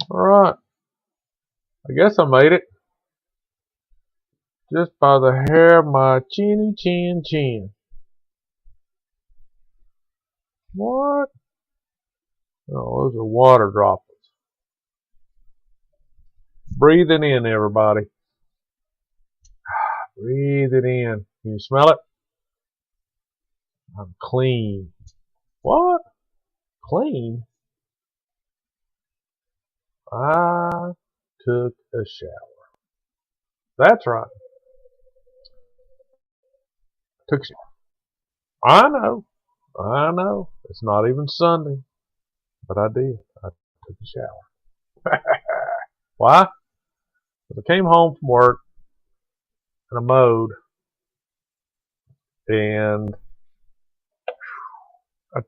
Alright, I guess I made it. Just by the hair of my chinny chin. What? Oh, those are water droplets. Breathe it in, everybody. Breathe it in. Can you smell it? I'm clean. What? Clean? I took a shower. That's right. Took a shower. I know. It's not even Sunday. But I did. I took a shower. Why? Because I came home from work and I mowed and I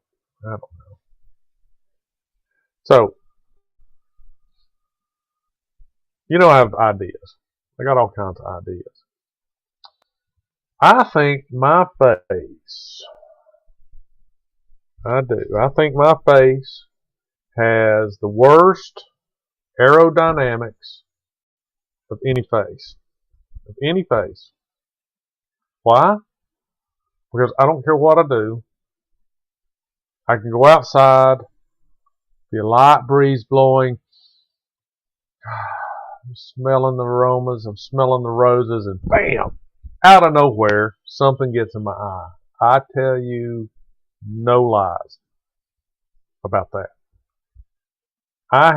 don't know. So, I have ideas. I got all kinds of ideas. I think my face, I do. I think my face has the worst aerodynamics of any face. Of any face. Why? Because I don't care what I do. I can go outside, be a light breeze blowing, I'm smelling the aromas, I'm smelling the roses, and bam! Out of nowhere, something gets in my eye. I tell you no lies about that. I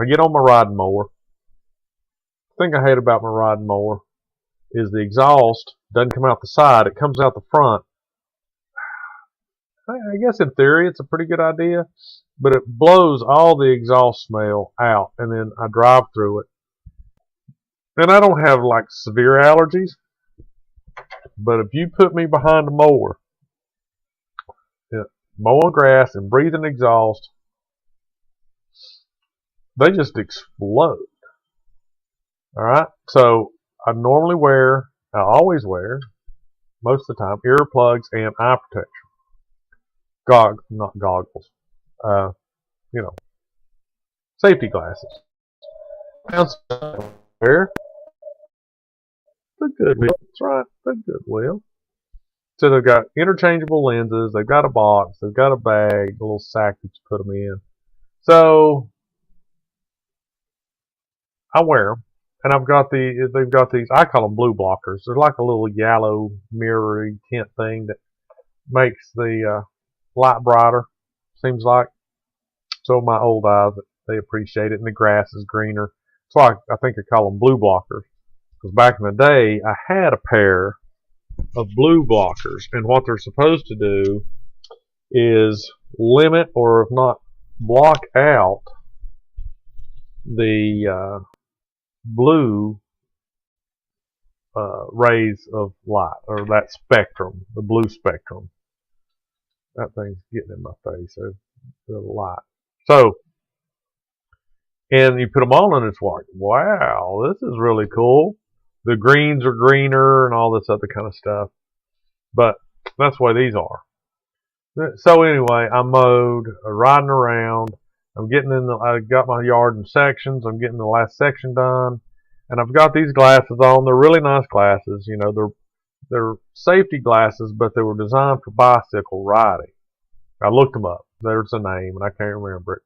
get on my riding mower. The thing I hate about my riding mower is the exhaust doesn't come out the side, it comes out the front. I guess in theory it's a pretty good idea, but it blows all the exhaust smell out, and then I drive through it. And I don't have like severe allergies, but if you put me behind a mower, mowing grass and breathing exhaust, they just explode. Alright, so I always wear, most of the time, earplugs and eye protection. Not goggles. Uh, you know, safety glasses. Where? The Goodwill. That's right, the Goodwill. So they've got interchangeable lenses, they've got a box, they've got a bag, a little sack that you put them in. So I wear them, and they've got these, I call them blue blockers. They're like a little yellow mirrory tint thing that makes the light brighter, seems like. So my old eyes, they appreciate it, and the grass is greener. So I think I call them blue blockers. Because back in the day, I had a pair of blue blockers, and what they're supposed to do is limit, or if not block out, the blue rays of light, or that spectrum, the blue spectrum. That thing's getting in my face, the light. So, and you put them on and it's like, wow, this is really cool. The greens are greener and all this other kind of stuff. But that's the way these are. So anyway, I mowed, riding around. I got my yard in sections. I'm getting the last section done. And I've got these glasses on. They're really nice glasses. They're safety glasses, but they were designed for bicycle riding. I looked them up. There's a name, and I can't remember it.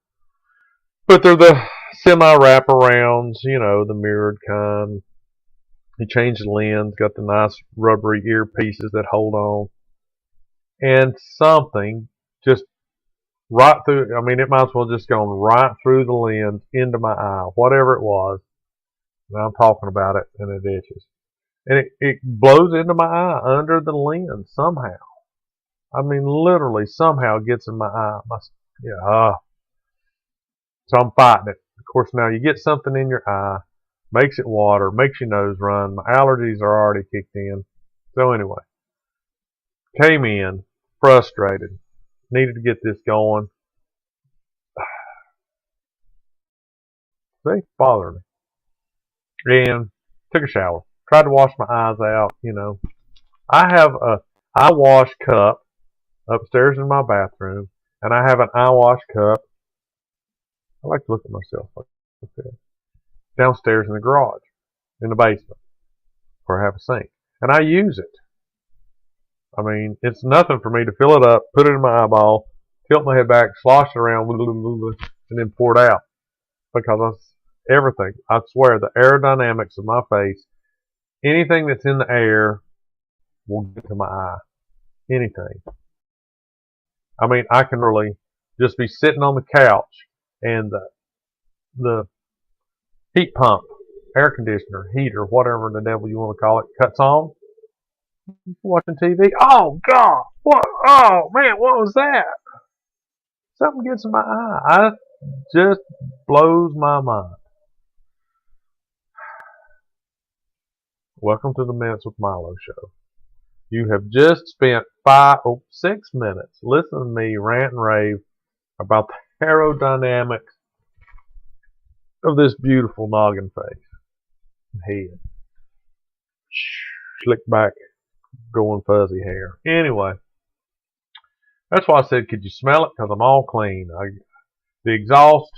But they're the semi-wraparounds, the mirrored kind. You change the lens, got the nice rubbery earpieces that hold on. And something just right through, it might as well just gone right through the lens into my eye, whatever it was. And I'm talking about it, and it itches. And it blows into my eye under the lens somehow. Literally somehow it gets in my eye. So I'm fighting it. Of course, now you get something in your eye, makes it water, makes your nose run. My allergies are already kicked in. So anyway, came in frustrated, needed to get this going. See, bothered me. And took a shower. Tried to wash my eyes out, I have a eye wash cup upstairs in my bathroom, and I have an eye wash cup I like to look at myself like that. Downstairs in the garage, in the basement, where I have a sink. And I use it. I mean, it's nothing for me to fill it up, put it in my eyeball, tilt my head back, slosh it around, and then pour it out. Because everything, I swear, the aerodynamics of my face, anything that's in the air will get to my eye. Anything. I mean, I can really just be sitting on the couch and the heat pump, air conditioner, heater, whatever the devil you want to call it, cuts on. Watching TV. Oh God! What? Oh man! What was that? Something gets in my eye. Just blows my mind. Welcome to the Minutes with Milo show. You have just spent 6 minutes listening to me rant and rave about the aerodynamics of this beautiful noggin face and head. Slick back, going fuzzy hair. Anyway, that's why I said, could you smell it? Because I'm all clean. The exhaust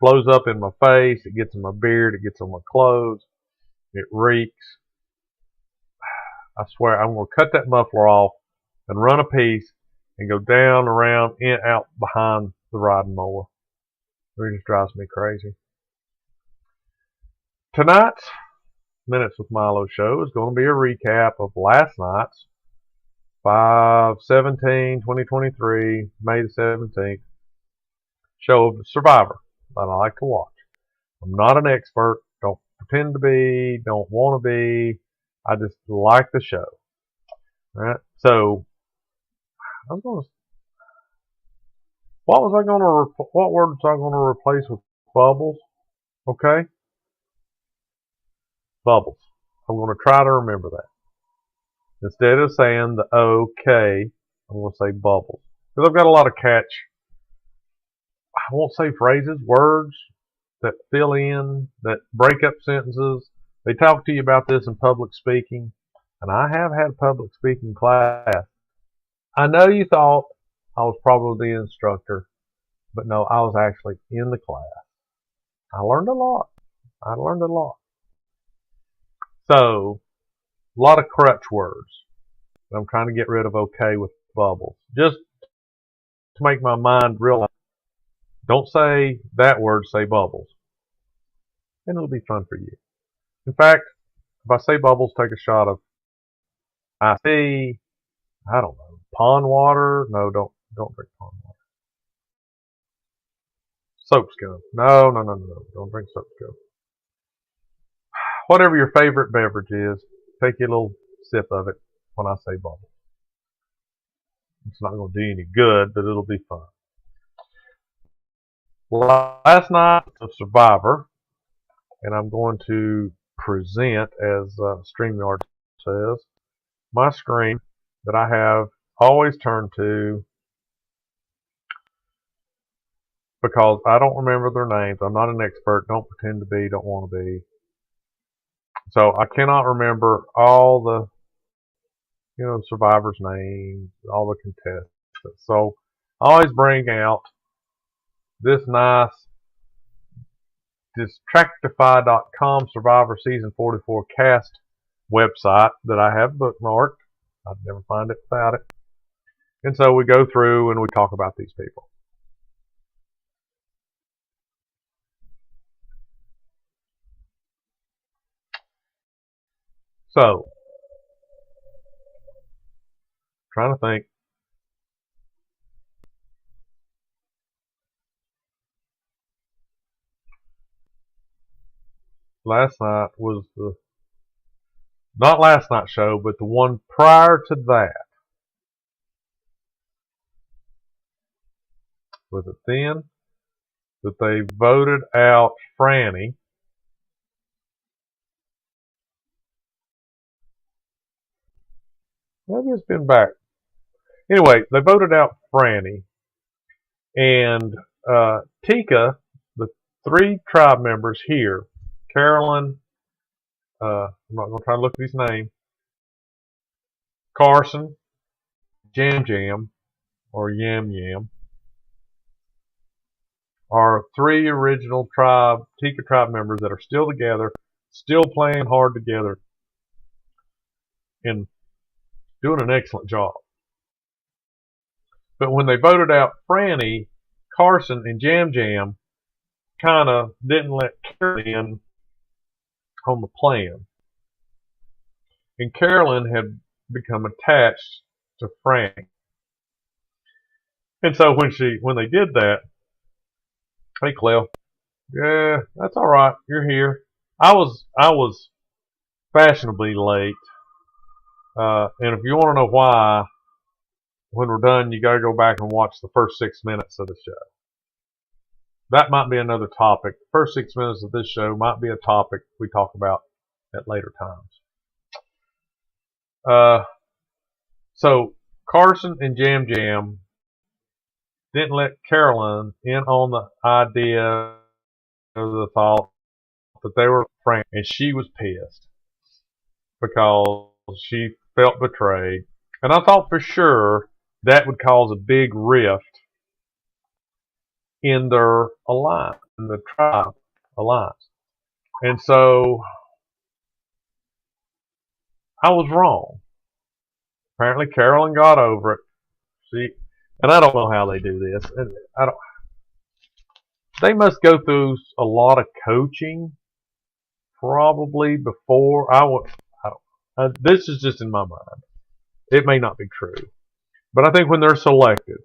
blows up in my face. It gets in my beard. It gets on my clothes. It reeks. I swear I'm going to cut that muffler off and run a piece and go down, around, in, out behind the riding mower. It just drives me crazy. Tonight's Minutes with Milo show is going to be a recap of last night's 5/17/2023, May the 17th, show of Survivor that I like to watch. I'm not an expert, don't pretend to be, don't want to be. I just like the show. All right? So, what word was I going to replace with bubbles? Okay? Bubbles. I'm going to try to remember that. Instead of saying the okay, I'm going to say bubbles. Because I've got a lot of I won't say phrases, words that fill in, that break up sentences. They talk to you about this in public speaking. And I have had public speaking class. I know you thought I was probably the instructor, but no, I was actually in the class. I learned a lot. So, a lot of crutch words. I'm trying to get rid of okay with bubbles. Just to make my mind realize, don't say that word, say bubbles. And it'll be fun for you. In fact, if I say bubbles, take a shot of I don't know, pond water. No, don't drink pond water. Soap scum. No. Don't drink soap scum. Whatever your favorite beverage is, take a little sip of it when I say bubbles. It's not going to do you any good, but it'll be fun. Last night of Survivor, and I'm going to present, as StreamYard says, my screen that I have always turned to because I don't remember their names. I'm not an expert. Don't pretend to be. Don't want to be. So I cannot remember all the, survivors' names, all the contestants. So I always bring out this nice Distractify.com Survivor Season 44 cast website that I have bookmarked. I'd never find it without it. And so we go through and we talk about these people. So, trying to think. Last night was not last night's show, but the one prior to that. Was it then that they voted out Franny? Maybe it's been back. Anyway, they voted out Franny. And Tika, the 3 tribe members here, Carolyn, I'm not going to try to look at his name, Carson, Jam Jam, or Yam Yam, are 3 original Tika tribe members that are still together, still playing hard together, and doing an excellent job. But when they voted out Franny, Carson and Jam Jam kind of didn't let Carolyn in on the plan. And Carolyn had become attached to Frank. And so when they did that, hey Clell, yeah, that's all right. You're here. I was fashionably late. And if you want to know why, when we're done, you got to go back and watch the first 6 minutes of the show. That might be another topic. The first 6 minutes of this show might be a topic we talk about at later times. So Carson and Jam Jam didn't let Carolyn in on the idea or the thought that they were friends, and she was pissed because she felt betrayed. And I thought for sure that would cause a big rift in their alliance, in the tribe alliance. And so I was wrong. Apparently Carolyn got over it. And I don't know how they do this. And they must go through a lot of coaching probably before this is just in my mind. It may not be true. But I think when they're selected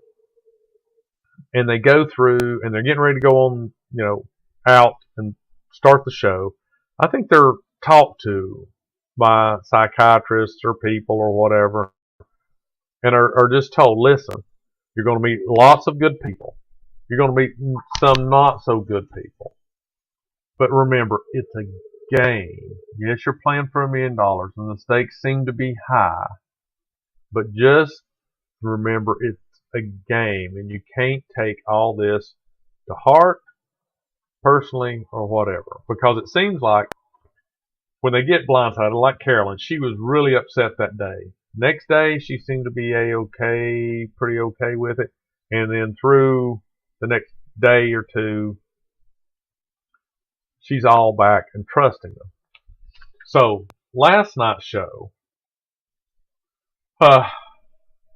and they go through and they're getting ready to go on, out and start the show, I think they're talked to by psychiatrists or people or whatever and are just told, listen, you're going to meet lots of good people. You're going to meet some not so good people. But remember, it's a game. Yes, you're playing for $1 million and the stakes seem to be high. But just remember, it's a game and you can't take all this to heart, personally, or whatever. Because it seems like when they get blindsided, like Carolyn, she was really upset that day. Next day, she seemed to be pretty okay with it. And then through the next day or two, she's all back and trusting them. So, last night's show,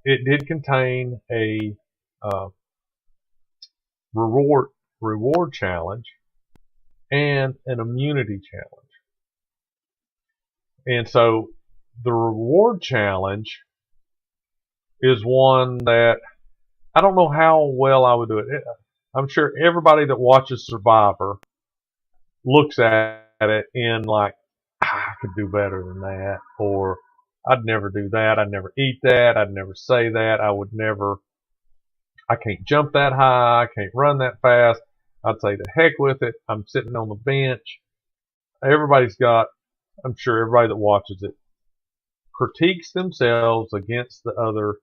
it did contain a reward challenge and an immunity challenge. And so the reward challenge is one that I don't know how well I would do it. I'm sure everybody that watches Survivor looks at it in like, I could do better than that, or I'd never do that, I'd never eat that, I'd never say that, I can't jump that high, I can't run that fast, I'd say the heck with it, I'm sitting on the bench. I'm sure everybody that watches it critiques themselves against the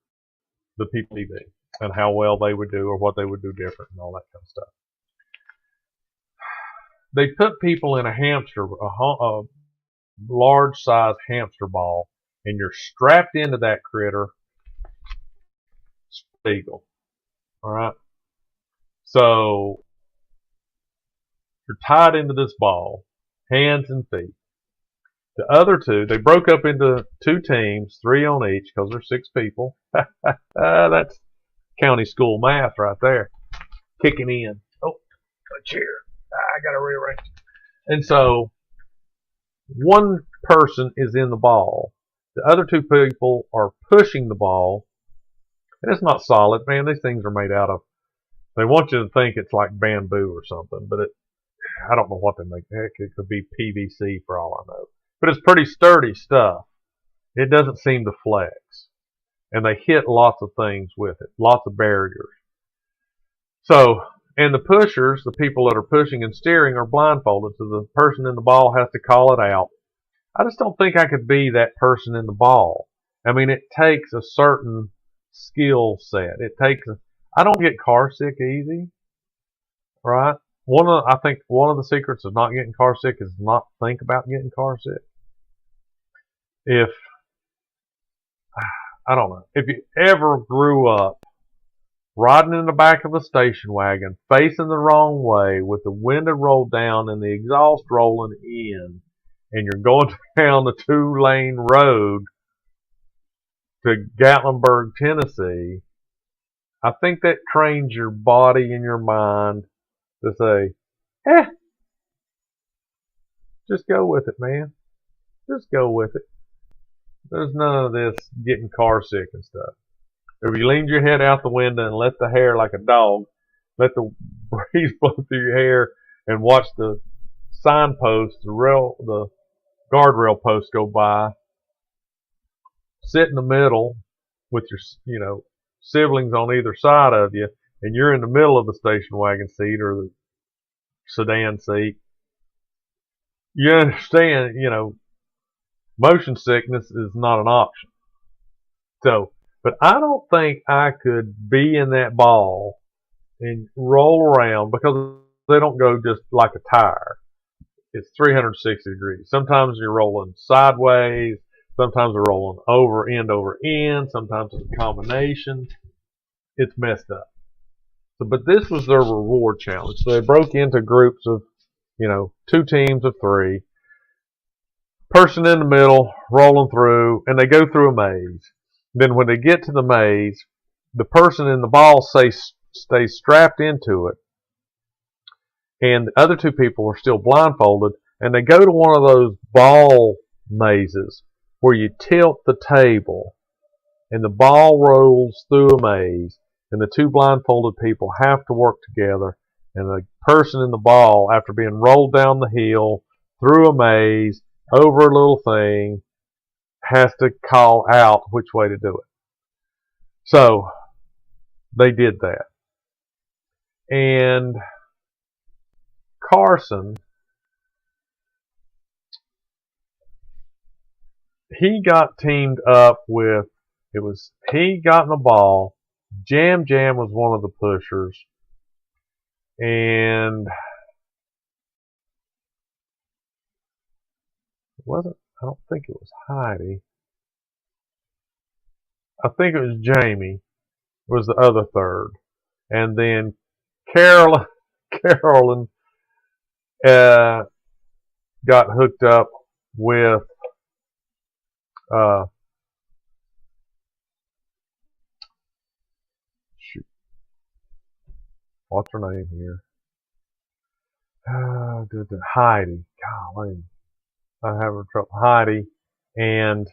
people TV and how well they would do or what they would do different and all that kind of stuff. They put people in a large size hamster ball, and you're strapped into that critter, eagle. All right. So you're tied into this ball, hands and feet. The other two, they broke up into 2 teams, 3 on each, because there's 6 people. That's county school math right there. Kicking in. Oh, a chair. I got to rearrange. And so one person is in the ball. The other 2 people are pushing the ball. And it's not solid, man. These things are made out of, they want you to think it's like bamboo or something, but I don't know what they make. Heck, it could be PVC for all I know. But it's pretty sturdy stuff. It doesn't seem to flex. And they hit lots of things with it, lots of barriers. So, and the pushers, the people that are pushing and steering, are blindfolded, so the person in the ball has to call it out. I just don't think I could be that person in the ball. I mean, it takes a certain skill set. I don't get car sick easy, right? I think one of the secrets of not getting car sick is not think about getting car sick. I don't know. If you ever grew up riding in the back of the station wagon, facing the wrong way, with the window rolled down and the exhaust rolling in, and you're going down the 2-lane road to Gatlinburg, Tennessee, I think that trains your body and your mind to say, just go with it, man. Just go with it. There's none of this getting car sick and stuff. If you leaned your head out the window and let the hair like a dog, let the breeze blow through your hair, and watch the signpost, the guardrail post go by, sit in the middle with your, siblings on either side of you, and you're in the middle of the station wagon seat or the sedan seat, you understand, motion sickness is not an option. So, but I don't think I could be in that ball and roll around, because they don't go just like a tire. It's 360 degrees. Sometimes you're rolling sideways. Sometimes they're rolling end over end. Sometimes it's a combination. It's messed up. So, but this was their reward challenge. So they broke into groups of, 2 teams of 3. Person in the middle, rolling through, and they go through a maze. Then when they get to the maze, the person in the ball stays strapped into it, and the other 2 people are still blindfolded, and they go to one of those ball mazes where you tilt the table, and the ball rolls through a maze, and the 2 blindfolded people have to work together, and the person in the ball, after being rolled down the hill, through a maze, over a little thing, has to call out which way to do it. So they did that. And Carson, he got teamed up with, he got in the ball, Jam was one of the pushers, and I don't think it was Heidi. I think it was Jamie was the other third. And then Carolyn got hooked up with what's her name here? Heidi. Golly. I have trouble. Heidi and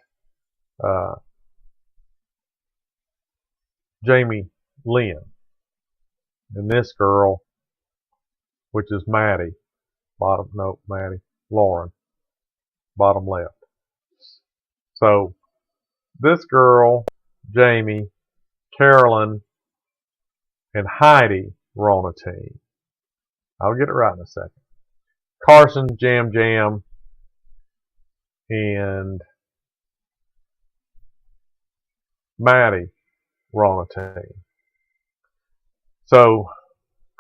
Jamie Lynn. And this girl, which is Lauren, bottom left. So this girl, Jamie, Carolyn, and Heidi were on a team. I'll get it right in a second. Carson, Jam, and Maddie were on a team. So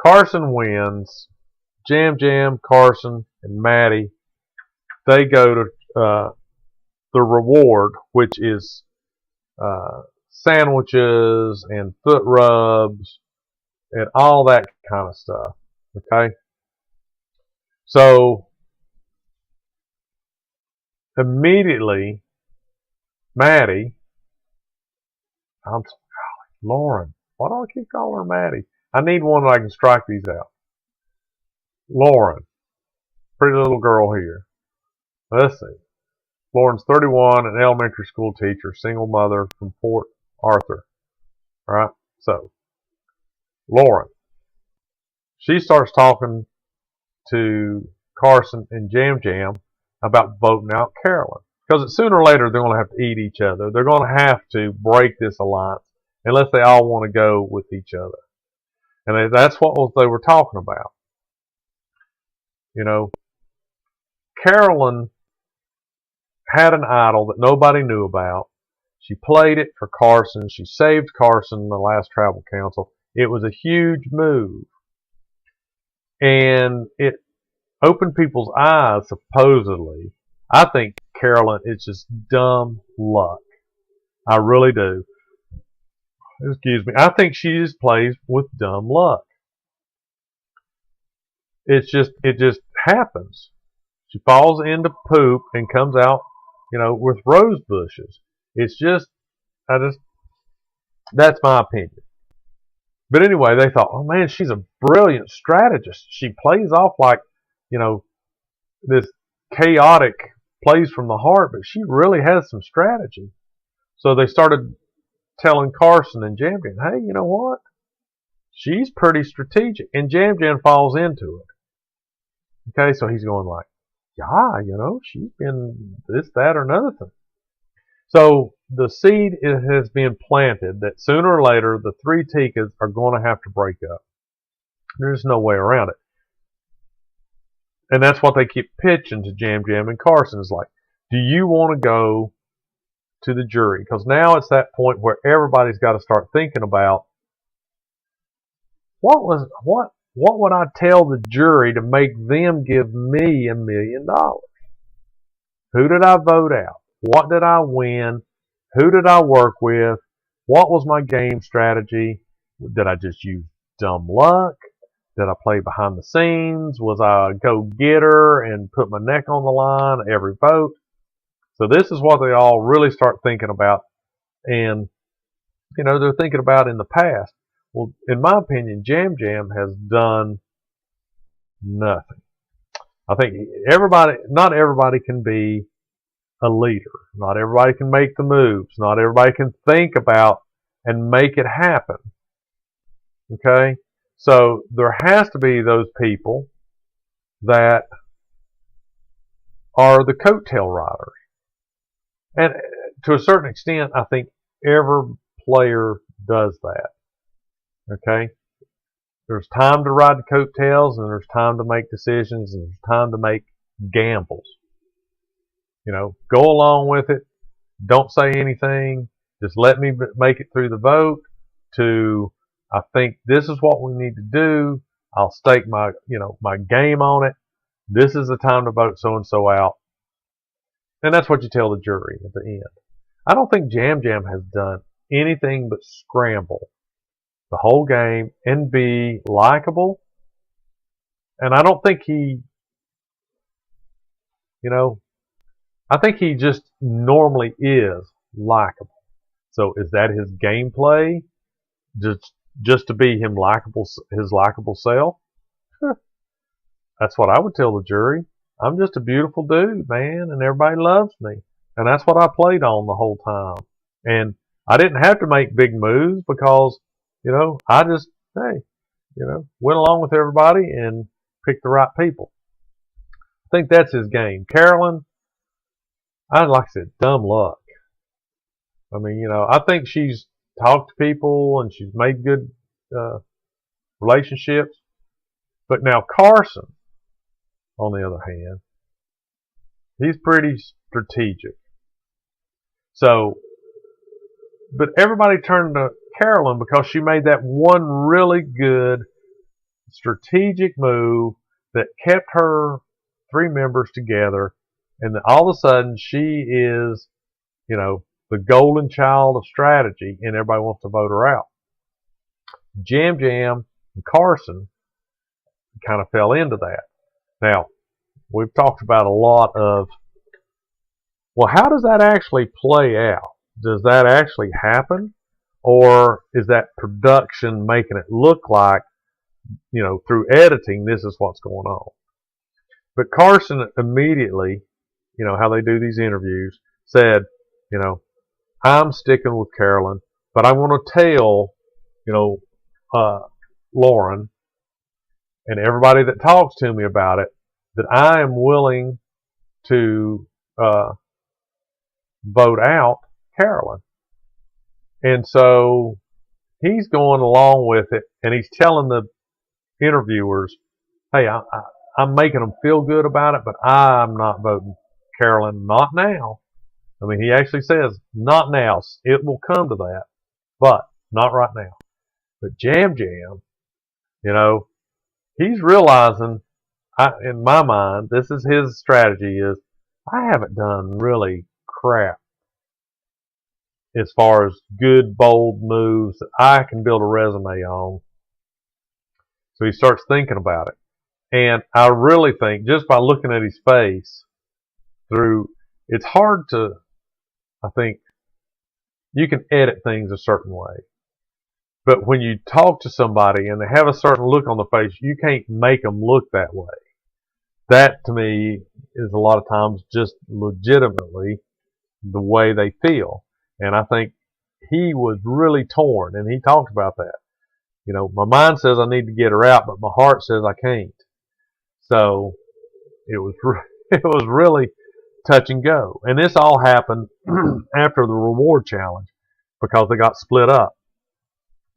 Carson wins. Jam, Carson, and Maddie, they go to the reward, which is sandwiches and foot rubs and all that kind of stuff. Okay? So immediately, Maddie, Lauren, why do I keep calling her Maddie? I need one that I can strike these out. Lauren, pretty little girl here. Let's see. Lauren's 31, an elementary school teacher, single mother from Port Arthur. All right? So, Lauren, she starts talking to Carson and Jam about voting out Carolyn. Because sooner or later, they're going to have to eat each other. They're going to have to break this alliance unless they all want to go with each other. And that's what they were talking about. Carolyn had an idol that nobody knew about. She played it for Carson. She saved Carson in the last travel council. It was a huge move. And it opened people's eyes, supposedly. I think Carolyn is just dumb luck. I really do. excuse me, I think she just plays with dumb luck. It just happens. She falls into poop and comes out, with rose bushes. It's just, that's my opinion. But anyway, they thought, oh man, she's a brilliant strategist. She plays off like, this chaotic plays from the heart, but she really has some strategy. So they started telling Carson and Jam Jam, hey, you know what? She's pretty strategic. And Jam Jam falls into it. Okay, so he's going like, yeah, she's been this, that, or another thing. So the seed has been planted that sooner or later the three Tikas are going to have to break up. There's no way around it. And that's what they keep pitching to Jam Jam and Carson is like, do you want to go to the jury? Because now it's that point where everybody's got to start thinking about what would I tell the jury to make them give me $1 million? Who did I vote out? What did I win? Who did I work with? What was my game strategy? Did I just use dumb luck? Did I play behind the scenes? Was I a go-getter and put my neck on the line every vote? So this is what they all really start thinking about. And, they're thinking about in the past. Well, in my opinion, Jam Jam has done nothing. I think not everybody can be a leader. Not everybody can make the moves. Not everybody can think about and make it happen. Okay? So there has to be those people that are the coattail riders. And to a certain extent, I think every player does that. Okay? There's time to ride the coattails, and there's time to make decisions, and there's time to make gambles. Go along with it. Don't say anything. Just let me make it through the vote. I think this is what we need to do. I'll stake my game on it. This is the time to vote so and so out. And that's what you tell the jury at the end. I don't think Jam Jam has done anything but scramble the whole game and be likable. And I don't think I think he just normally is likable. So is that his gameplay? Just to be his likable self? That's what I would tell the jury. I'm just a beautiful dude, man, and everybody loves me. And that's what I played on the whole time. And I didn't have to make big moves because, I just, went along with everybody and picked the right people. I think that's his game. Carolyn, like I said, dumb luck. I mean, I think she's talked to people and she's made good relationships. But now Carson, on the other hand, he's pretty strategic. So, but everybody turned to Carolyn because she made that one really good strategic move that kept her three members together. And then all of a sudden she is, the golden child of strategy, and everybody wants to vote her out. Jam Jam and Carson kind of fell into that. Now, we've talked about a lot of, well, how does that actually play out? Does that actually happen? Or is that production making it look like, through editing, this is what's going on? But Carson immediately, how they do these interviews, said, I'm sticking with Carolyn, but I want to tell, Lauren and everybody that talks to me about it that I am willing to vote out Carolyn. And so he's going along with it, and he's telling the interviewers, hey, I'm making them feel good about it, but I'm not voting Carolyn, not now. I mean, he actually says, not now. It will come to that, but not right now. But Jam Jam, he's realizing, in my mind, this is his strategy, is I haven't done really crap as far as good, bold moves that I can build a resume on. So he starts thinking about it. And I really think, just by looking at his face it's hard to, I think, you can edit things a certain way. But when you talk to somebody and they have a certain look on the face, you can't make them look that way. That, to me, is a lot of times just legitimately the way they feel. And I think he was really torn, and he talked about that. You know, my mind says I need to get her out, but my heart says I can't. So it was it was really touch and go. And this all happened after the reward challenge because they got split up.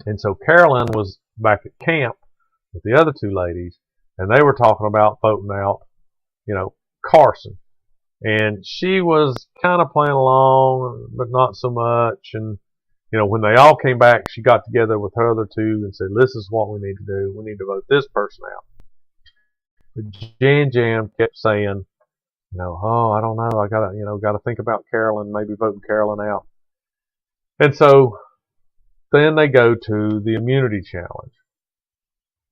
And so Carolyn was back at camp with the other two ladies, and they were talking about voting out, you know, Carson. And she was kind of playing along, but not so much. And, you know, when they all came back, she got together with her other two and said, this is what we need to do. We need to vote this person out. But Jan Jam kept saying, you know, oh, I don't know. I gotta think about Carolyn, maybe voting Carolyn out. And so then they go to the immunity challenge.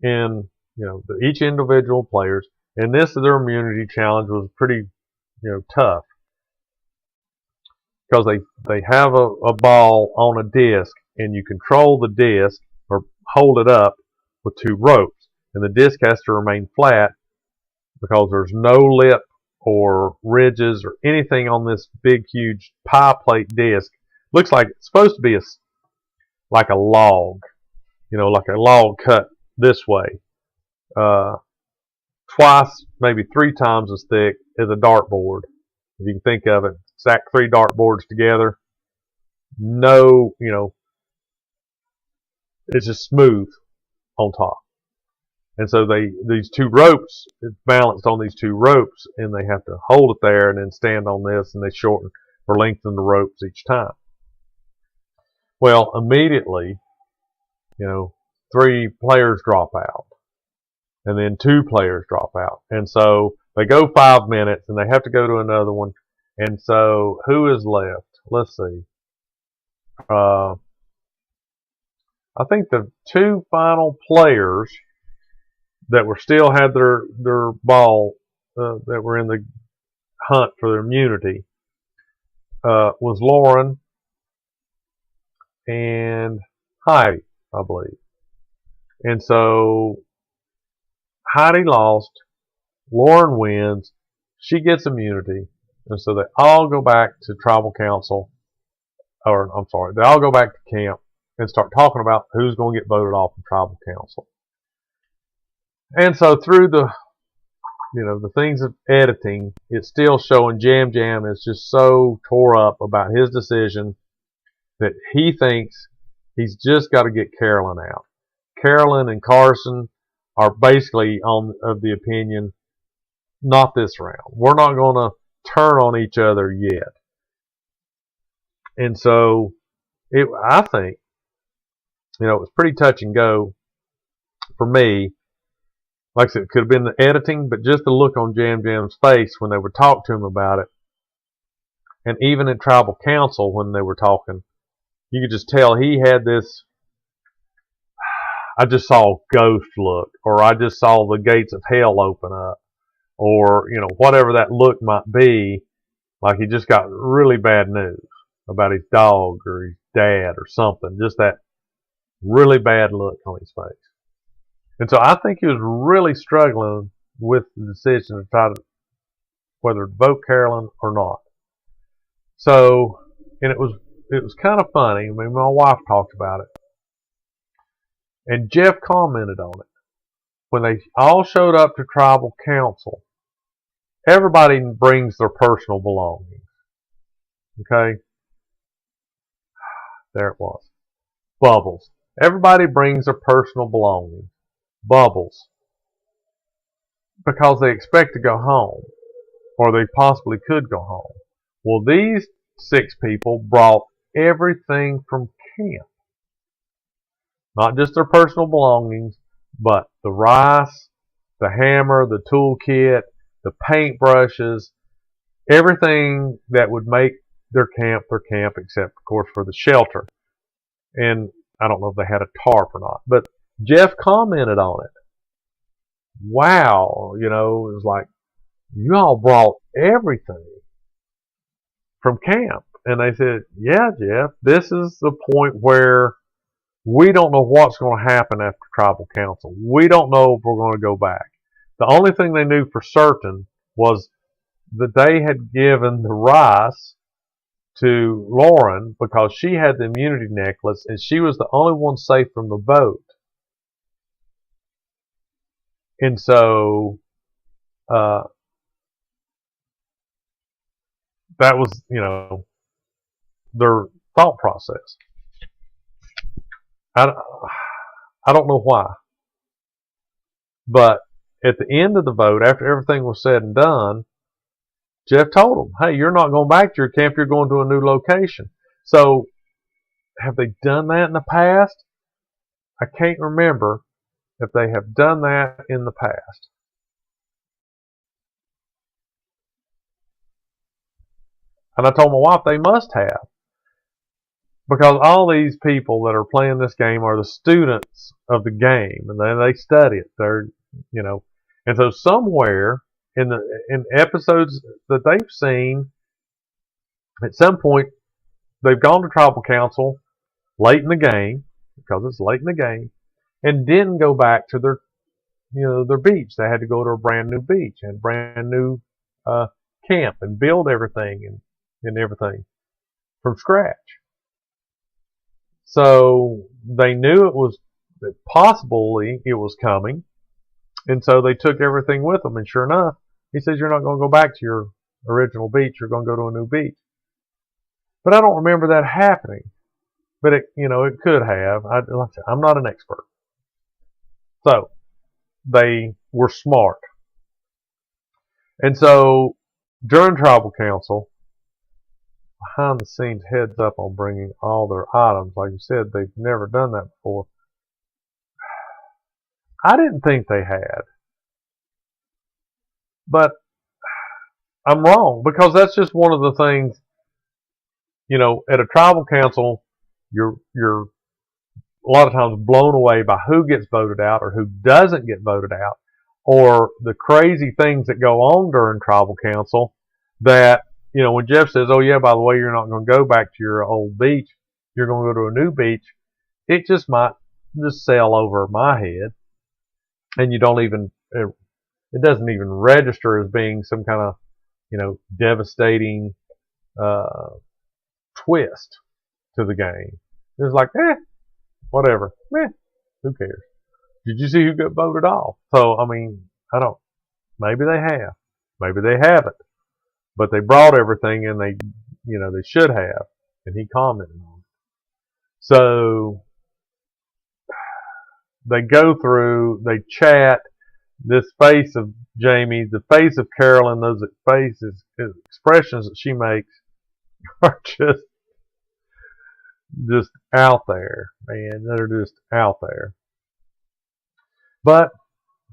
And, you know, each individual players, and their immunity challenge was pretty, you know, tough. Because they have a ball on a disc, and you control the disc or hold it up with two ropes. And the disc has to remain flat because there's no lip or ridges or anything on this big, huge pie plate disc. Looks like it's supposed to be like a log, you know, like a log cut this way. Twice, maybe 3 times as thick as a dartboard. If you can think of it, stack 3 dartboards together. No, you know, it's just smooth on top. And so these 2 ropes, it's balanced on these 2 ropes, and they have to hold it there and then stand on this, and they shorten or lengthen the ropes each time. Well, immediately, you know, 3 players drop out, and then 2 players drop out. And so they go 5 minutes, and they have to go to another one. And so who is left? Let's see. I think the 2 final players that were still had their ball that were in the hunt for their immunity was Lauren and Heidi, I believe. And so Heidi lost, Lauren wins, she gets immunity, and so they all go back to tribal council, or I'm sorry, they all go back to camp and start talking about who's going to get voted off from tribal council. And so through the, you know, the things of editing, it's still showing Jam Jam is just so tore up about his decision that he thinks he's just got to get Carolyn out. Carolyn and Carson are basically of the opinion, not this round. We're not going to turn on each other yet. And so I think, you know, it was pretty touch and go for me. Like I said, it could have been the editing, but just the look on Jam Jam's face when they would talk to him about it. And even in tribal council when they were talking, you could just tell he had this, I just saw a ghost look, or I just saw the gates of hell open up, or, you know, whatever that look might be, like he just got really bad news about his dog or his dad or something, just that really bad look on his face. And so I think he was really struggling with the decision to try to whether to vote Carolyn or not. So, and it was kind of funny. I mean, my wife talked about it, and Jeff commented on it. When they all showed up to tribal council, everybody brings their personal belongings. Okay, there it was. Bubbles. Everybody brings their personal belongings. Bubbles, because they expect to go home, or they possibly could go home. Well, these 6 people brought everything from camp, not just their personal belongings, but the rice, the hammer, the toolkit, the paintbrushes, everything that would make their camp, except, of course, for the shelter. And I don't know if they had a tarp or not. But Jeff commented on it. Wow, it was like, you all brought everything from camp. And they said, yeah, Jeff, this is the point where we don't know what's going to happen after tribal council. We don't know if we're going to go back. The only thing they knew for certain was that they had given the rice to Lauren because she had the immunity necklace and she was the only one safe from the vote. And so that was, their thought process. I don't know why. But at the end of the vote, after everything was said and done, Jeff told them, hey, you're not going back to your camp, you're going to a new location. So, have they done that in the past? I can't remember if they have done that in the past. And I told my wife they must have. Because all these people that are playing this game are the students of the game, and they study it. They're, and so somewhere in episodes that they've seen, at some point they've gone to tribal council late in the game, because it's late in the game, and didn't go back to their beach. They had to go to a brand new beach and brand new camp and build everything and everything from scratch. So they knew that possibly it was coming, and so they took everything with them. And sure enough, he says, you're not going to go back to your original beach. You're going to go to a new beach. But I don't remember that happening. But it could have. Like I said, I'm not an expert. So they were smart. And so during tribal council, behind the scenes heads up on bringing all their items. Like you said, they've never done that before. I didn't think they had. But I'm wrong, because that's just one of the things, at a tribal council, you're a lot of times blown away by who gets voted out or who doesn't get voted out, or the crazy things that go on during tribal council that, when Jeff says, oh yeah, by the way, you're not going to go back to your old beach, you're going to go to a new beach, it just might just sail over my head. And it doesn't even register as being some kind of, devastating twist to the game. It's like, whatever. Who cares? Did you see who got voted off? So, maybe they have. Maybe they haven't. But they brought everything, and they should have. And he commented on it. So they go through, they chat. This face of Jamie, the face of Carolyn, those expressions that she makes are just out there, man. They're just out there. But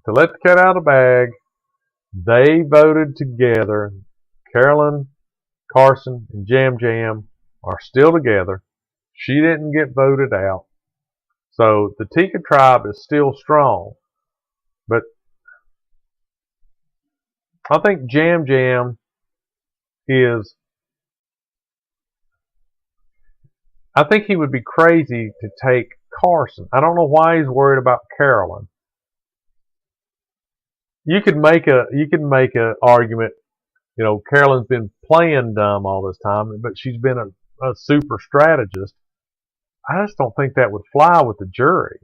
to let the cat out of the bag, they voted together. Carolyn, Carson, and Jam Jam are still together. She didn't get voted out. So the Tika tribe is still strong. But I think Jam Jam I think he would be crazy to take Carson. I don't know why he's worried about Carolyn. You could make a argument, Carolyn's been playing dumb all this time, but she's been a super strategist. I just don't think that would fly with the jury.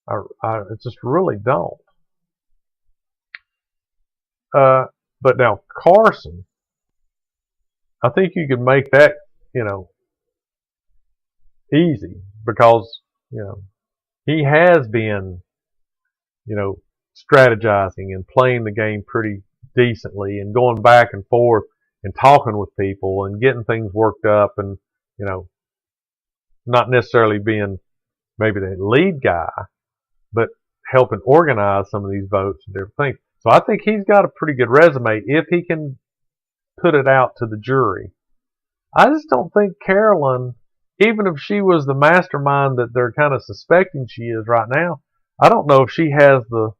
I just really don't. But now Carson, I think you could make that, easy, because, he has been, strategizing and playing the game pretty decently and going back and forth and talking with people and getting things worked up and, not necessarily being maybe the lead guy, but helping organize some of these votes and different things. So I think he's got a pretty good resume if he can put it out to the jury. I just don't think Carolyn, even if she was the mastermind that they're kind of suspecting she is right now, I don't know if she has the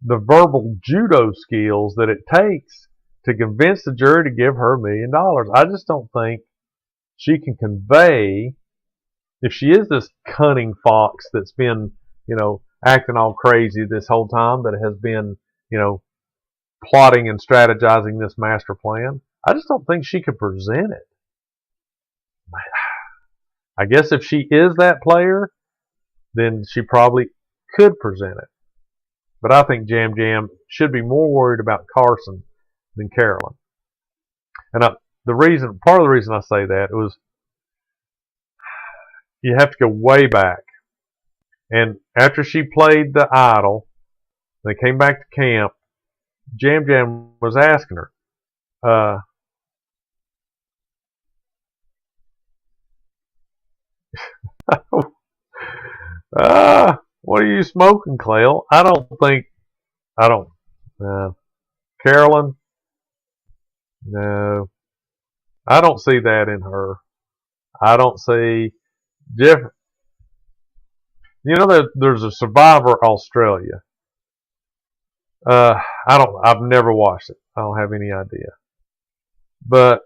verbal judo skills that it takes to convince the jury to give her $1 million. I just don't think she can convey, if she is this cunning fox that's been, acting all crazy this whole time, that has been, plotting and strategizing this master plan. I just don't think she could present it. I guess if she is that player, then she probably could present it. But I think Jam Jam should be more worried about Carson than Carolyn. And part of the reason I say that was, you have to go way back. And after she played the idol, they came back to camp, Jam Jam was asking her, what are you smoking, Clell? Carolyn, no, I don't see that in her. I don't see Jeff. There's a Survivor Australia. I've never watched it. I don't have any idea. But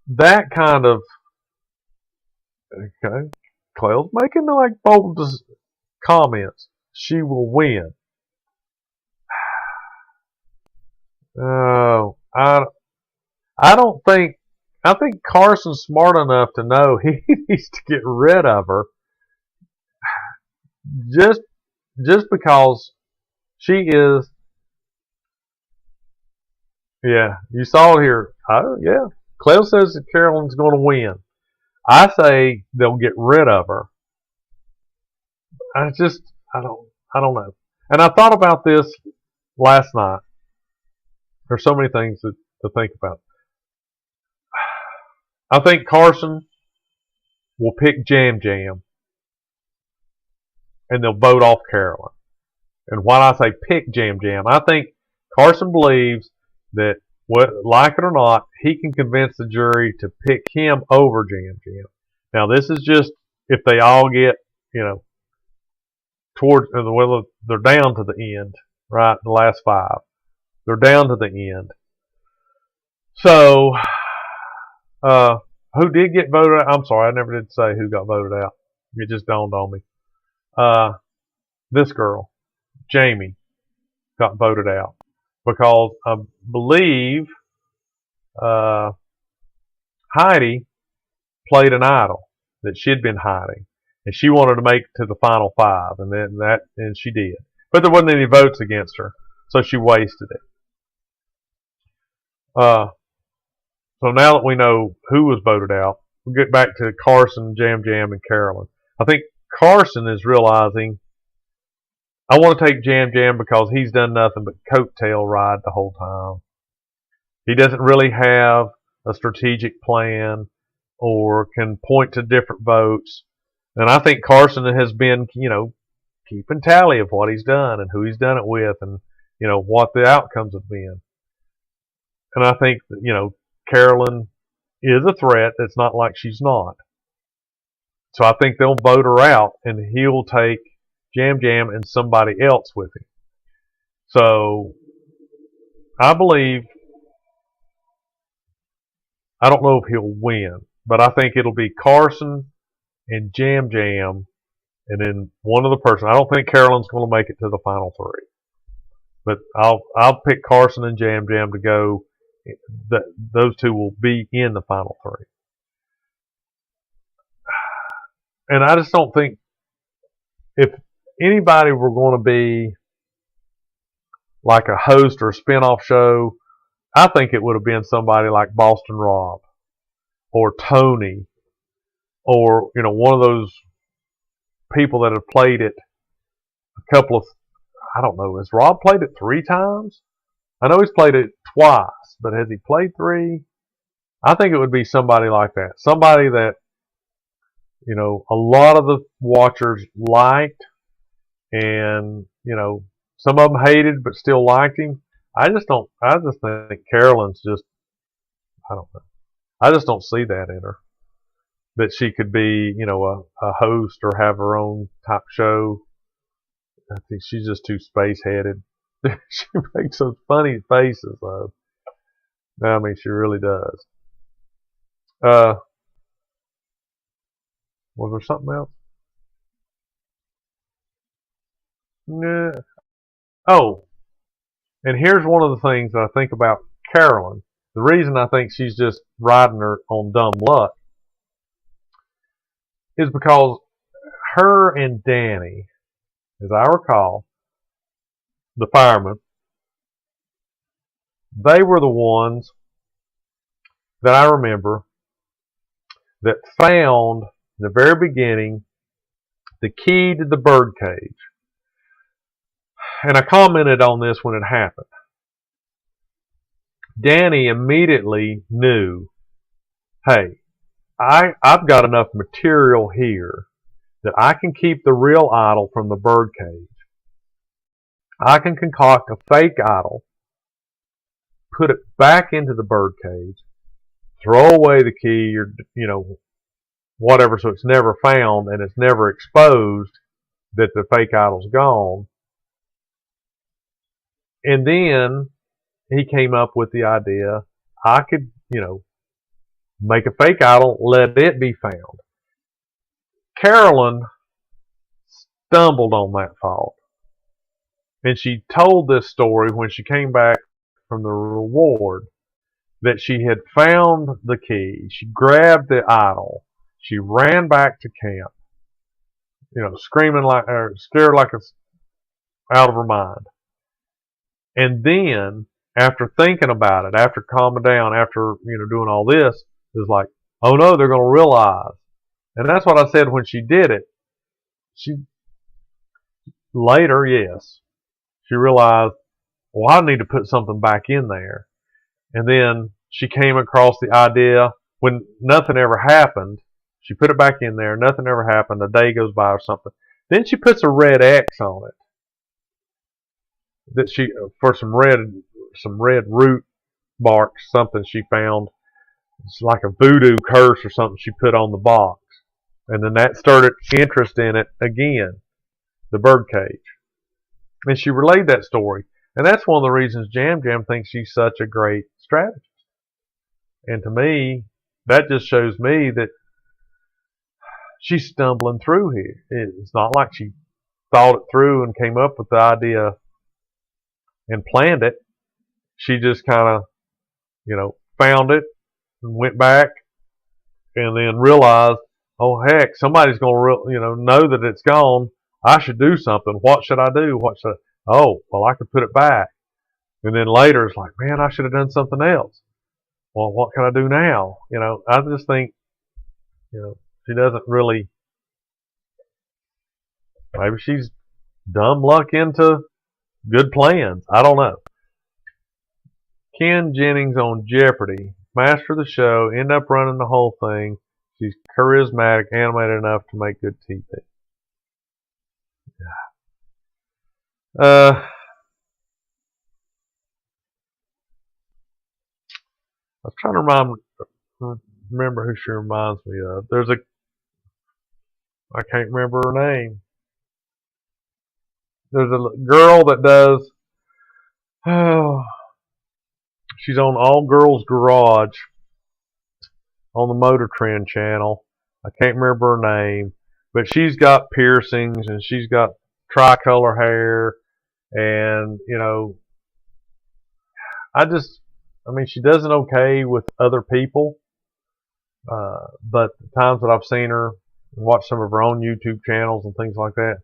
that kind of, okay, Clell's making like bold comments. She will win. Oh, I don't think. I think Carson's smart enough to know he needs to get rid of her. Just because she is. Yeah, you saw it here. Yeah, Clell says that Carolyn's going to win. I say they'll get rid of her. I don't know. And I thought about this last night. There's so many things to think about. I think Carson will pick Jam Jam, and they'll vote off Carolyn. And why I say pick Jam Jam, I think Carson believes that, like it or not, he can convince the jury to pick him over Jam Jam. Now, this is just if they all get, towards, they're down to the end, right? The last 5. They're down to the end. So, who did get voted out? I'm sorry, I never did say who got voted out. It just dawned on me. This girl, Jamie, got voted out because I believe Heidi played an idol that she'd been hiding, and she wanted to make it to the final 5, and she did. But there wasn't any votes against her, so she wasted it. So now that we know who was voted out, we'll get back to Carson, Jam Jam, and Carolyn. I think Carson is realizing, I want to take Jam Jam because he's done nothing but coattail ride the whole time. He doesn't really have a strategic plan or can point to different votes. And I think Carson has been, keeping tally of what he's done and who he's done it with and, what the outcomes have been. And I think, Carolyn is a threat. It's not like she's not. So I think they'll vote her out, and he'll take Jam Jam and somebody else with him. So I believe, I don't know if he'll win, but I think it'll be Carson and Jam Jam, and then one other person. I don't think Carolyn's going to make it to the final 3, but I'll pick Carson and Jam Jam to go. Those 2 will be in the final 3. And I just don't think, if anybody were going to be like a host or a spinoff show, I think it would have been somebody like Boston Rob or Tony or, one of those people that have played it a couple of, I don't know, has Rob played it 3 times? I know he's played it twice, but has he played 3? I think it would be somebody like that. Somebody that, a lot of the watchers liked and, some of them hated but still liked him. I just think Carolyn's just, I don't know. I just don't see that in her. That she could be, a host or have her own type show. I think she's just too space headed. She makes some funny faces, though. I mean, she really does. Uh, was there something else? Nah. Oh, and here's one of the things that I think about Carolyn. The reason I think she's just riding her on dumb luck is because her and Danny, as I recall, the firemen, they were the ones that I remember that found in the very beginning the key to the bird cage. And I commented on this when it happened. Danny immediately knew, hey, I've got enough material here that I can keep the real idol from the bird cage. I can concoct a fake idol, put it back into the bird cage, throw away the key or, whatever, so it's never found and it's never exposed that the fake idol's gone. And then he came up with the idea, I could, make a fake idol, let it be found. Carolyn stumbled on that fault. And she told this story when she came back from the reward, that she had found the key. She grabbed the idol. She ran back to camp, screaming like, or scared like it's out of her mind. And then, after thinking about it, after calming down, after, doing all this, it was like, oh no, they're going to realize. And that's what I said when she did it. She, later, yes, she realized, well, I need to put something back in there. And then she came across the idea when nothing ever happened. She put it back in there. Nothing ever happened. A day goes by or something. Then she puts a red X on it. That she, for some red root bark, something she found. It's like a voodoo curse or something she put on the box. And then that started interest in it again, the bird cage. And she relayed that story. And that's one of the reasons Jam Jam thinks she's such a great strategist. And to me, that just shows me that she's stumbling through here. It's not like she thought it through and came up with the idea and planned it. She just kind of, found it and went back and then realized, oh heck, somebody's going to, know that it's gone. I should do something. What should I do? Oh, well, I could put it back. And then later it's like, man, I should have done something else. Well, what can I do now? I just think, she doesn't really, maybe she's dumb luck into good plans. I don't know. Ken Jennings on Jeopardy, master of the show, end up running the whole thing. She's charismatic, animated enough to make good TV. I was trying to remember who she reminds me of. I can't remember her name. There's a girl that does, she's on All Girls Garage on the Motor Trend channel. I can't remember her name, but she's got piercings and she's got tricolor hair, and she does it okay with other people, but the times that I've seen her and watched some of her own YouTube channels and things like that,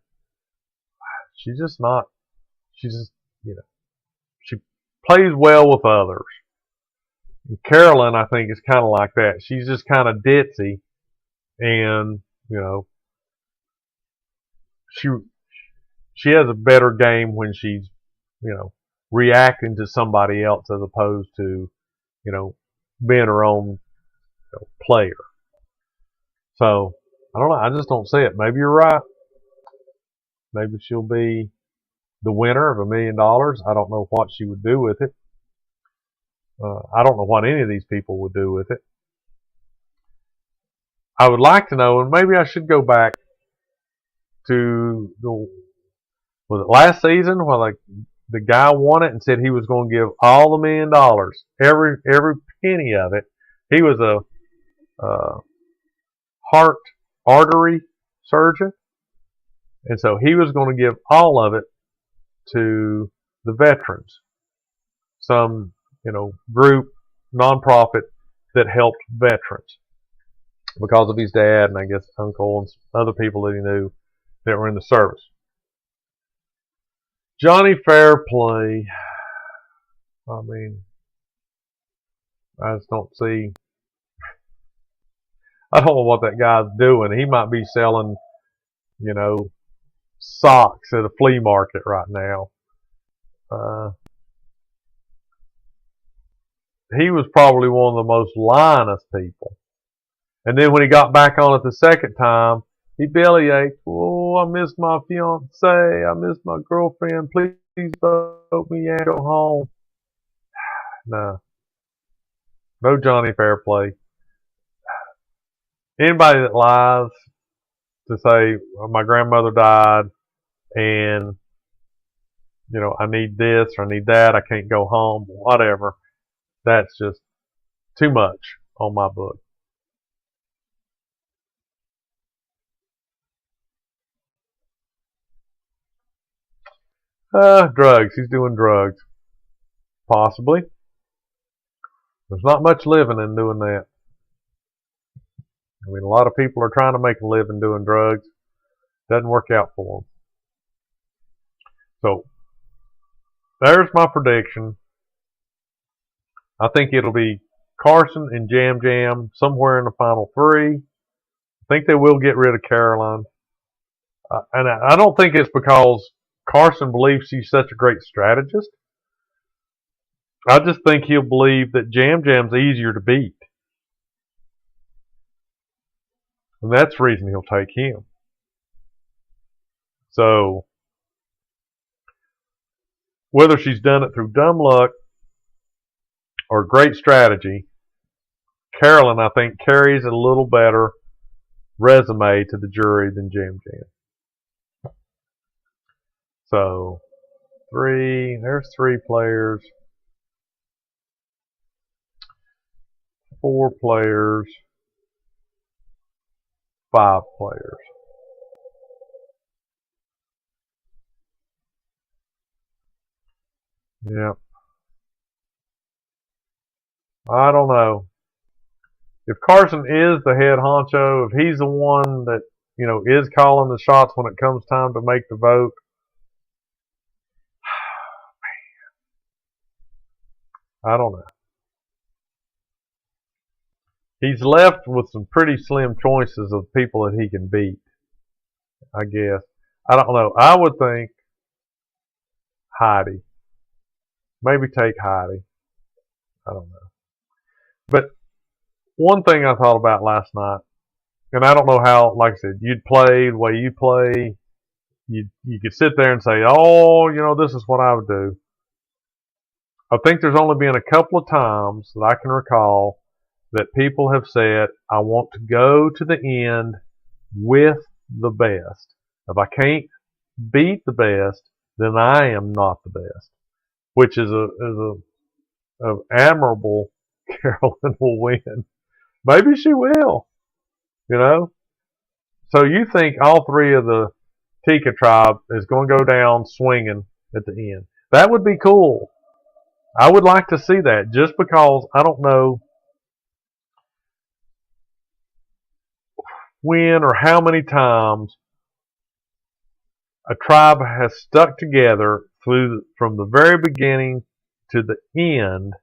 she's just, she plays well with others. And Carolyn, I think, is kind of like that. She's just kind of ditzy, and she has a better game when she's reacting to somebody else as opposed to being her own player. So I don't know. I just don't see it. Maybe you're right. Maybe she'll be the winner of $1 million. I don't know what she would do with it. I don't know what any of these people would do with it. I would like to know, and maybe I should go back to was it last season where the guy won it and said he was going to give all the $1 million, every penny of it. He was a heart artery surgeon, and so he was going to give all of it to the veterans, some group, nonprofit that helped veterans because of his dad and I guess uncle and other people that he knew that were in the service. Johnny Fairplay, I mean, I just don't see, I don't know what that guy's doing. He might be selling, socks at a flea market right now. He was probably one of the most lionest people. And then when he got back on it the second time, he bellyached. Oh, I miss my fiance. I miss my girlfriend. Please vote me and go home. No Johnny Fairplay. Anybody that lies to say my grandmother died and I need this or I need that, I can't go home, whatever, that's just too much on my book. Drugs. He's doing drugs. Possibly. There's not much living in doing that. I mean, a lot of people are trying to make a living doing drugs. Doesn't work out for them. So, there's my prediction. I think it'll be Carson and Jam Jam somewhere in the final three. I think they will get rid of Caroline. And I don't think it's because Carson believes she's such a great strategist. I just think he'll believe that Jam Jam's easier to beat. And that's the reason he'll take him. So, whether she's done it through dumb luck or great strategy, Carolyn, I think, carries a little better resume to the jury than Jam Jam. So, there's 3 players. 4 players. 5 players. Yep. I don't know. If Carson is the head honcho, if he's the one that, is calling the shots when it comes time to make the vote, I don't know. He's left with some pretty slim choices of people that he can beat, I guess. I don't know. I would think Heidi. Maybe take Heidi. I don't know. But one thing I thought about last night, and I don't know how, like I said, you'd play the way you play. You could sit there and say, oh, this is what I would do. I think there's only been a couple of times that I can recall that people have said, I want to go to the end with the best. If I can't beat the best, then I am not the best. Which is a admirable Carolyn will win. Maybe she will. So you think all 3 of the Tika tribe is going to go down swinging at the end. That would be cool. I would like to see that just because I don't know when or how many times a tribe has stuck together from the very beginning to the end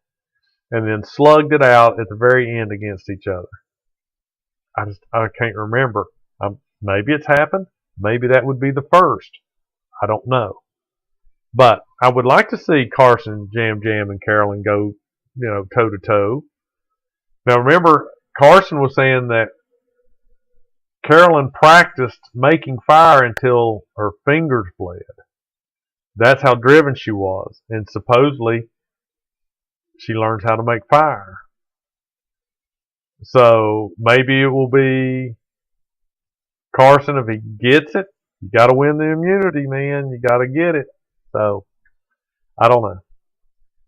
and then slugged it out at the very end against each other. I can't remember. Maybe it's happened. Maybe that would be the first. I don't know. But I would like to see Carson, Jam Jam, and Carolyn go, toe to toe. Now remember, Carson was saying that Carolyn practiced making fire until her fingers bled. That's how driven she was. And supposedly she learns how to make fire. So maybe it will be Carson if he gets it. You got to win the immunity, man. You got to get it. So I don't know.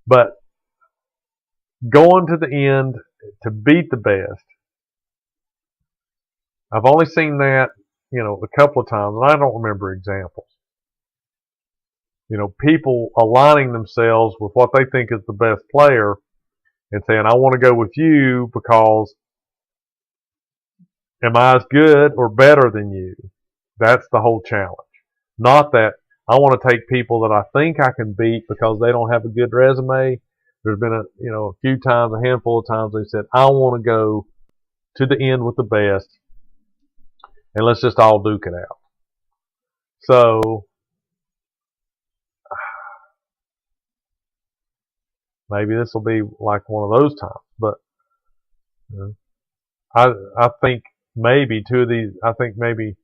But going to the end to beat the best, I've only seen that, a couple of times, and I don't remember examples. People aligning themselves with what they think is the best player and saying, I want to go with you because am I as good or better than you? That's the whole challenge. Not that I want to take people that I think I can beat because they don't have a good resume. There's been a few times, a handful of times they said, I want to go to the end with the best and let's just all duke it out. So maybe this will be like one of those times, but I think maybe maybe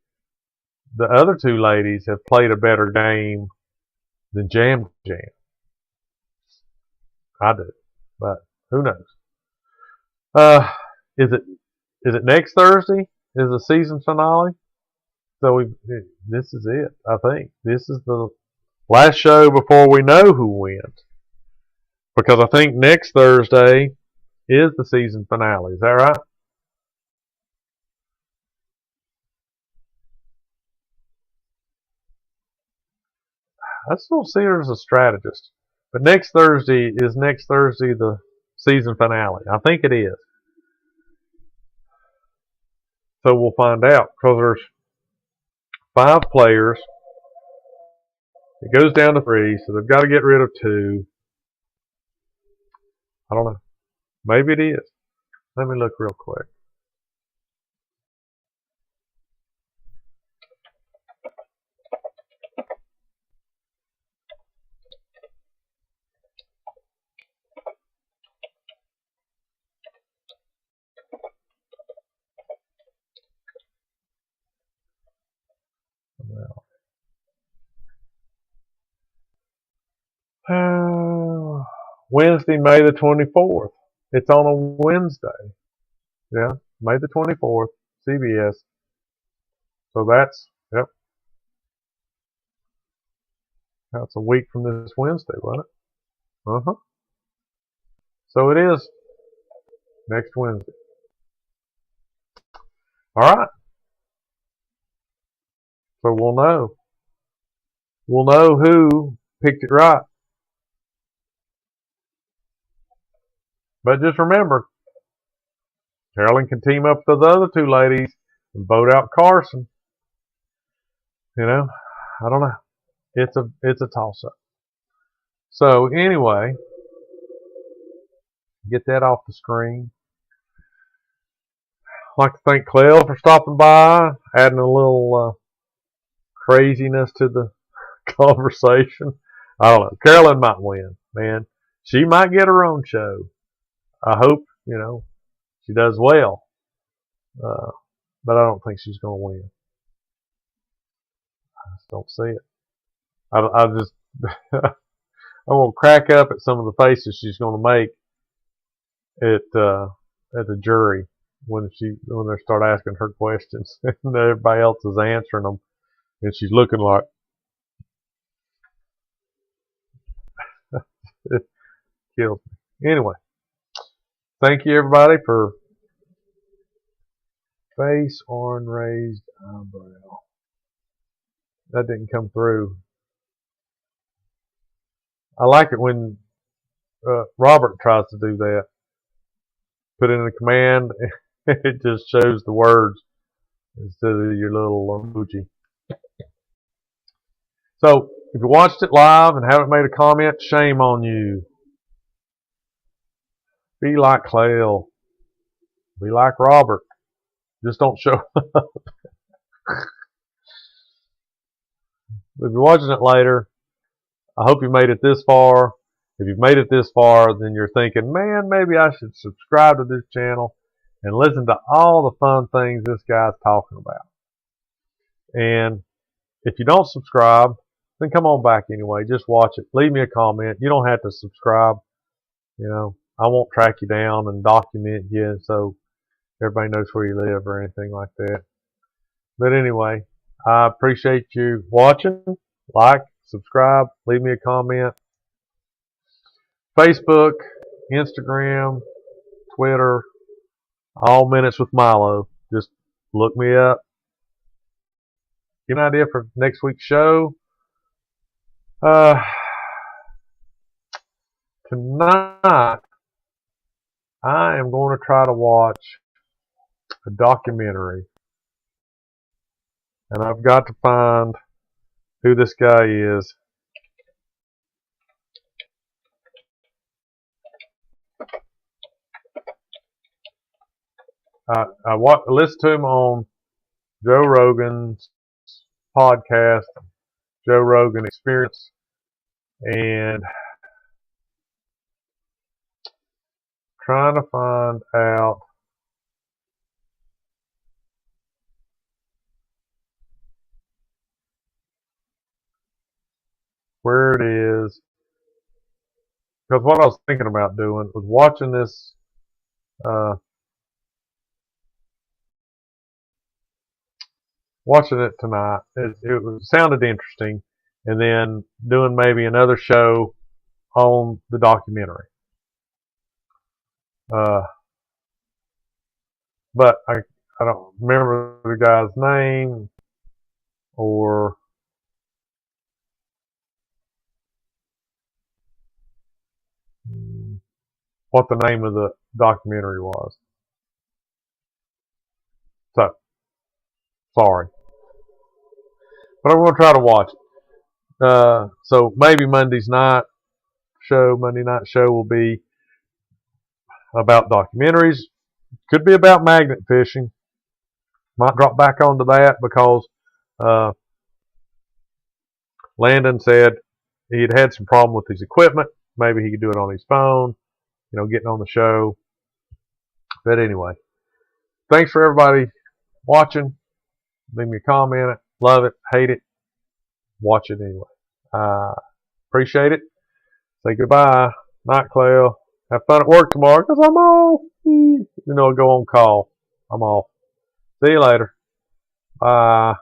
the other two ladies have played a better game than Jam Jam. I do, but who knows? Is it next Thursday? Is the season finale? So this is it. I think this is the last show before we know who wins, because I think next Thursday is the season finale. Is that right? I still see her as a strategist, but next Thursday the season finale. I think it is. So we'll find out, because there's 5 players. It goes down to 3, so they've got to get rid of 2. I don't know. Maybe it is. Let me look real quick. Wednesday, May the 24th. It's on a Wednesday. Yeah, May the 24th, CBS. So yep. That's a week from this Wednesday, wasn't it? Uh-huh. So it is next Wednesday. All right. So we'll know. We'll know who picked it right. But just remember, Carolyn can team up with the other 2 ladies and vote out Carson. I don't know. It's a toss-up. So anyway, get that off the screen. I'd like to thank Clell for stopping by, adding a little craziness to the conversation. I don't know. Carolyn might win, man. She might get her own show. I hope, she does well. But I don't think she's going to win. I just don't see it. I just, I'm going to crack up at some of the faces she's going to make at the jury when they start asking her questions and everybody else is answering them, and she's looking like it kills me. Anyway, thank you everybody for face on raised eyebrow. That didn't come through. I like it when Robert tries to do that. Put in a command, it just shows the words instead of your little emoji. So, if you watched it live and haven't made a comment, shame on you. Be like Clell. Be like Robert. Just don't show up. If you're watching it later, I hope you made it this far. If you've made it this far, then you're thinking, man, maybe I should subscribe to this channel and listen to all the fun things this guy's talking about. And if you don't subscribe, then come on back anyway. Just watch it. Leave me a comment. You don't have to subscribe. You know, I won't track you down and document you so everybody knows where you live or anything like that. But anyway, I appreciate you watching. Like, subscribe, leave me a comment. Facebook, Instagram, Twitter, all Minutes with Milo. Just look me up. Get an idea for next week's show. Tonight, I am going to try to watch a documentary. And I've got to find who this guy is. I listened to him on Joe Rogan's podcast, Joe Rogan Experience, and trying to find out where it is. Because what I was thinking about doing was watching this watching it tonight. It sounded interesting, and then doing maybe another show on the documentary. But I don't remember the guy's name or what the name of the documentary was. So, sorry. But I'm going to try to watch it. So maybe Monday night show will be about documentaries. Could be about magnet fishing. Might drop back onto that because Landon said he had some problem with his equipment. Maybe he could do it on his phone, you know, getting on the show. But anyway, thanks for everybody watching. Leave me a comment. Love it, hate it, watch it anyway. Appreciate it. Say goodbye. Night, Cleo. Have fun at work tomorrow because I'm off. You know, go on call. I'm off. See you later. Bye.